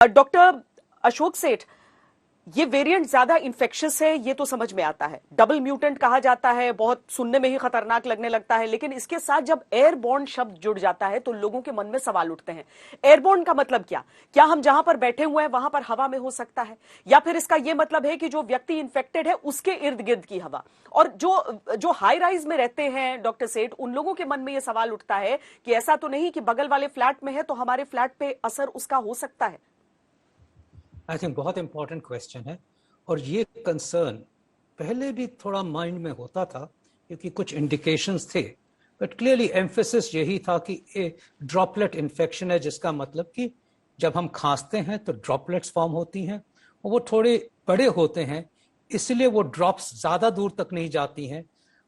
Doctor Ashok सेठ, ये variant ज्यादा इन्फेक्शियस है, ये तो समझ में आता है। डबल म्यूटेंट कहा जाता है, बहुत सुनने में ही खतरनाक लगने लगता है, लेकिन इसके साथ जब एयरबॉर्न शब्द जुड़ जाता है तो लोगों के मन में सवाल उठते हैं। एयरबॉर्न का मतलब क्या हम जहां पर बैठे हुए हैं वहां पर हवा में हो सकता है, या फिर इसका यह मतलब है कि जो व्यक्ति इन्फेक्टेड है उसके इर्द गिर्द की हवा? और जो हाई राइज में रहते हैं डॉक्टर सेठ, उन लोगों के मन में यह सवाल उठता है कि ऐसा तो नहीं कि बगल वाले फ्लैट में है तो हमारे फ्लैट पे असर उसका हो सकता है? आई थिंक बहुत इंपॉर्टेंट क्वेश्चन है, और ये कंसर्न पहले भी थोड़ा माइंड में होता था क्योंकि कुछ इंडिकेशंस थे, बट क्लियरली एम्फेसिस यही था कि ये ड्रॉपलेट इन्फेक्शन है, जिसका मतलब कि जब हम खांसते हैं तो ड्रॉपलेट्स फॉर्म होती हैं और वो थोड़े बड़े होते हैं, इसलिए वो ड्रॉप्स ज़्यादा दूर तक नहीं जाती हैं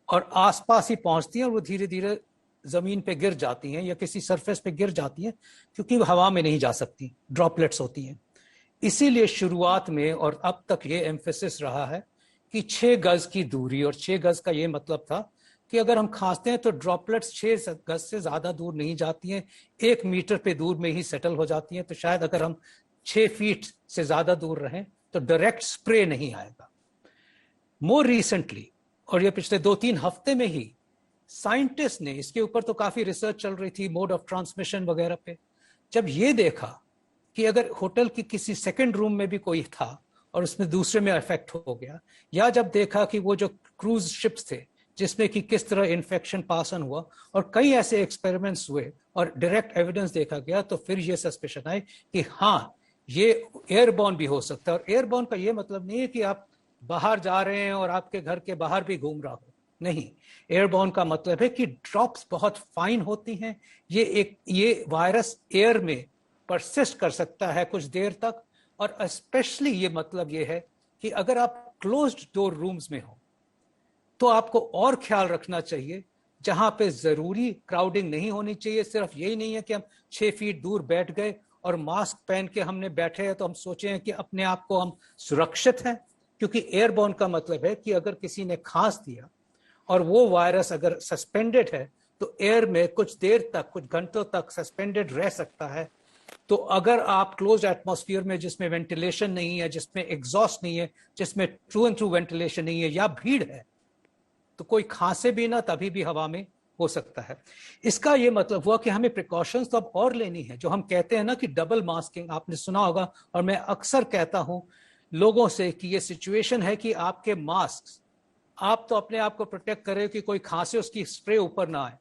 और आसपास ही पहुंचती हैं और वो धीरे धीरे ज़मीन पे गिर जाती हैं या किसी सरफेस पे गिर जाती हैं, क्योंकि वो हवा में नहीं जा सकती, ड्रॉपलेट्स होती हैं। इसीलिए शुरुआत में और अब तक ये एम्फेसिस रहा है कि 6 गज की दूरी, और 6 गज का ये मतलब था कि अगर हम खांसते हैं तो ड्रॉपलेट्स 6 गज से ज्यादा दूर नहीं जाती हैं, 1 मीटर पे दूर में ही सेटल हो जाती हैं। तो शायद अगर हम 6 फीट से ज्यादा दूर रहें तो डायरेक्ट स्प्रे नहीं आएगा। मोर रिसेंटली, और ये पिछले 2-3 हफ्ते में ही साइंटिस्ट ने इसके ऊपर, तो काफी रिसर्च चल रही थी मोड ऑफ ट्रांसमिशन वगैरह पे, जब ये देखा कि अगर होटल की किसी सेकंड रूम में भी कोई था और उसमें दूसरे में इफेक्ट हो गया, या जब देखा कि वो जो क्रूज शिप्स थे जिसमें कि किस तरह इन्फेक्शन पास ऑन हुआ, और कई ऐसे एक्सपेरिमेंट्स हुए और डायरेक्ट एविडेंस देखा गया, तो फिर ये सस्पेशन आई कि हाँ, ये एयरबॉर्न भी हो सकता है। और एयरबॉर्न का ये मतलब नहीं है कि आप बाहर जा रहे हैं और आपके घर के बाहर भी घूम रहा हो, नहीं। एयरबॉर्न का मतलब है कि ड्रॉप्स बहुत फाइन होती हैं, ये वायरस एयर में परसिस्ट कर सकता है कुछ देर तक, और स्पेशली ये मतलब ये है कि अगर आप क्लोज्ड डोर रूम्स में हो तो आपको और ख्याल रखना चाहिए, जहां पे जरूरी क्राउडिंग नहीं होनी चाहिए। सिर्फ यही नहीं है कि हम 6 फीट दूर बैठ गए और मास्क पहन के हमने बैठे हैं तो हम सोचे हैं कि अपने आप को हम सुरक्षित हैं, क्योंकि एयरबॉर्न का मतलब है कि अगर किसी ने खांस दिया और वो वायरस अगर सस्पेंडेड है तो एयर में कुछ देर तक, कुछ घंटों तक सस्पेंडेड रह सकता है। तो अगर आप क्लोज एटमॉस्फेयर में, जिसमें वेंटिलेशन नहीं है, जिसमें एग्जॉस्ट नहीं है, जिसमें ट्रू एंड ट्रू वेंटिलेशन नहीं है, या भीड़ है, तो कोई खांसे भी ना तभी भी हवा में हो सकता है। इसका यह मतलब हुआ कि हमें प्रिकॉशंस तो अब और लेनी है। जो हम कहते हैं ना कि डबल मास्किंग, आपने सुना होगा, और मैं अक्सर कहता हूं लोगों से कि ये सिचुएशन है कि आपके मास्क, आप तो अपने आप को प्रोटेक्ट करें कि कोई खांसे उसकी स्प्रे ऊपर ना आए,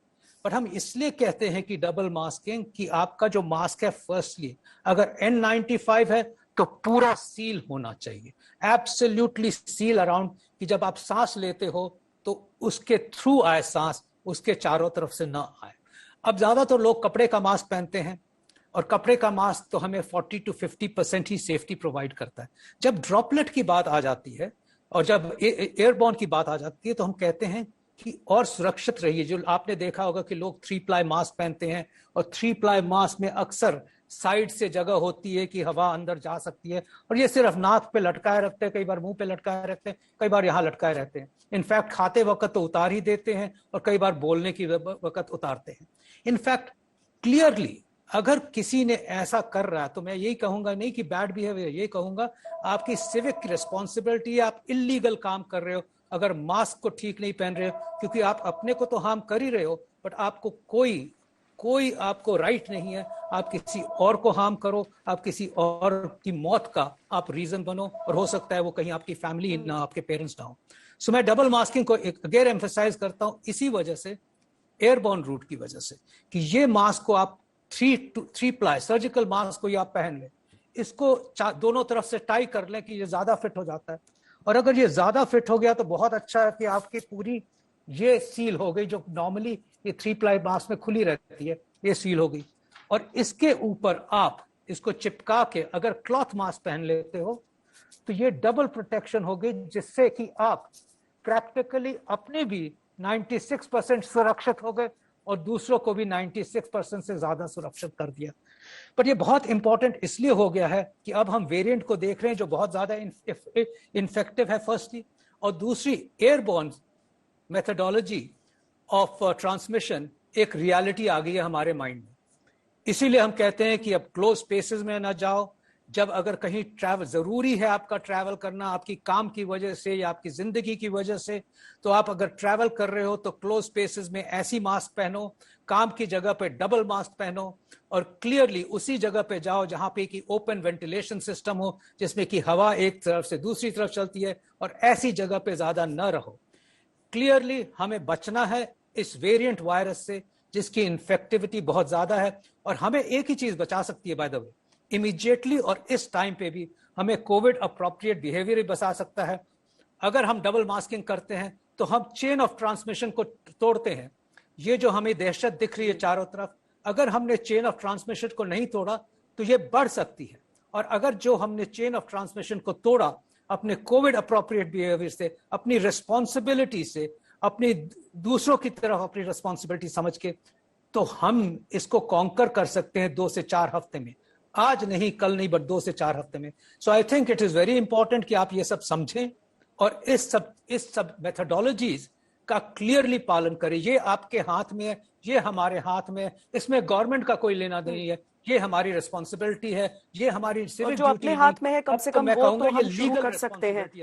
पर हम इसलिए कहते हैं कि डबल मास्किंग कि आपका जो मास्क है, फर्स्टली अगर N95 है तो पूरा सील होना चाहिए, एब्सोल्युटली सील अराउंड, कि जब आप सांस लेते हो तो उसके थ्रू आए सांस, उसके चारों तरफ से ना आए। अब ज्यादातर तो लोग कपड़े का मास्क पहनते हैं, और कपड़े का मास्क तो हमें 40 to 50% ही सेफ्टी प्रोवाइड करता है। जब ड्रॉपलेट की बात आ जाती है और जब एयरबॉर्न की बात आ जाती है तो हम कहते हैं कि और सुरक्षित रहिए। जो आपने देखा होगा कि लोग 3 प्लाई मास्क पहनते हैं, और 3 प्लाई मास्क में अक्सर साइड से जगह होती है कि हवा अंदर जा सकती है, और ये सिर्फ नाक पे लटकाए रखते हैं, कई बार मुंह पे लटकाए रखते हैं, कई बार यहाँ लटकाए रहते हैं। इनफैक्ट खाते वक्त तो उतार ही देते हैं, और कई बार बोलने की वक्त उतारते हैं। इनफैक्ट क्लियरली अगर किसी ने ऐसा कर रहा है तो मैं यही कहूंगा, नहीं कि बैड बिहेवियर, यही कहूंगा आपकी सिविक रिस्पॉन्सिबिलिटी है। आप इलीगल काम कर रहे हो अगर मास्क को ठीक नहीं पहन रहे हो, क्योंकि आप अपने को तो हार्म कर ही रहे हो, बट आपको कोई आपको राइट नहीं है आप किसी और को हार्म करो, आप किसी और की मौत का आप रीजन बनो, और हो सकता है वो कहीं आपकी फैमिली ना, आपके पेरेंट्स ना हो। सो मैं डबल मास्किंग को अगेन एम्फेसाइज करता हूं, इसी वजह से, एयरबॉर्न रूट की वजह से, कि ये मास्क को आप 3 प्लाई सर्जिकल मास्क को ये आप पहन लें, इसको दोनों तरफ से टाई कर लें कि ये ज्यादा फिट हो जाता है। और अगर ये ज्यादा फिट हो गया तो बहुत अच्छा है कि आपकी पूरी ये सील हो गई, जो नॉर्मली ये 3 प्लाई मास्क में खुली रहती है, ये सील हो गई। और इसके ऊपर आप इसको चिपका के अगर क्लॉथ मास्क पहन लेते हो तो ये डबल प्रोटेक्शन हो गई, जिससे कि आप प्रैक्टिकली अपने भी 96% सुरक्षित हो गए और दूसरों को भी 96% से ज्यादा सुरक्षित कर दिया। पर ये बहुत इंपॉर्टेंट इसलिए हो गया है कि अब हम वेरिएंट को देख रहे हैं जो बहुत ज्यादा इन्फेक्टिव है, फर्स्टली, और दूसरी एयरबॉर्न मेथडोलॉजी ऑफ ट्रांसमिशन एक रियलिटी आ गई है हमारे माइंड में। इसीलिए हम कहते हैं कि अब क्लोज स्पेसेस में ना जाओ, जब अगर कहीं ट्रैवल जरूरी है, आपका ट्रैवल करना आपकी काम की वजह से या आपकी जिंदगी की वजह से, तो आप अगर ट्रैवल कर रहे हो तो क्लोज स्पेसेस में ऐसी मास्क पहनो, काम की जगह पे डबल मास्क पहनो, और क्लियरली उसी जगह पे जाओ जहां पे कि ओपन वेंटिलेशन सिस्टम हो, जिसमें कि हवा एक तरफ से दूसरी तरफ चलती है, और ऐसी जगह पे ज्यादा न रहो। क्लियरली हमें बचना है इस वेरिएंट वायरस से, जिसकी इन्फेक्टिविटी बहुत ज्यादा है, और हमें एक ही चीज बचा सकती है बाय द वे, इमीडिएटली और इस टाइम पे भी हमें कोविड अप्रोप्रिएट बिहेवियर ही बचा सकता है। अगर हम डबल मास्किंग करते हैं तो हम चेन ऑफ ट्रांसमिशन को तोड़ते हैं। ये जो हमें दहशत दिख रही है चारों तरफ, अगर हमने चेन ऑफ ट्रांसमिशन को नहीं तोड़ा तो ये बढ़ सकती है। और अगर जो हमने चेन ऑफ ट्रांसमिशन को तोड़ा अपने कोविड अप्रोप्रिएट बिहेवियर से, अपनी रिस्पॉन्सिबिलिटी से, अपनी दूसरों की तरफ अपनी रिस्पॉन्सिबिलिटी समझ के, तो हम इसको कॉन्कर कर सकते हैं 2 से 4 हफ्ते में। आज नहीं, कल नहीं, बट 2 से 4 हफ्ते में। So I think it is very important कि आप ये सब समझें और इस सब मेथोडोलॉजीज का क्लियरली पालन करें। ये आपके हाथ में है, ये हमारे हाथ में है, इसमें गवर्नमेंट का कोई लेना नहीं है, ये हमारी रिस्पॉन्सिबिलिटी है, ये हमारी सिविक जो अपने हाथ में है कम से कम वो तो हम शुरू कर सकते हैं।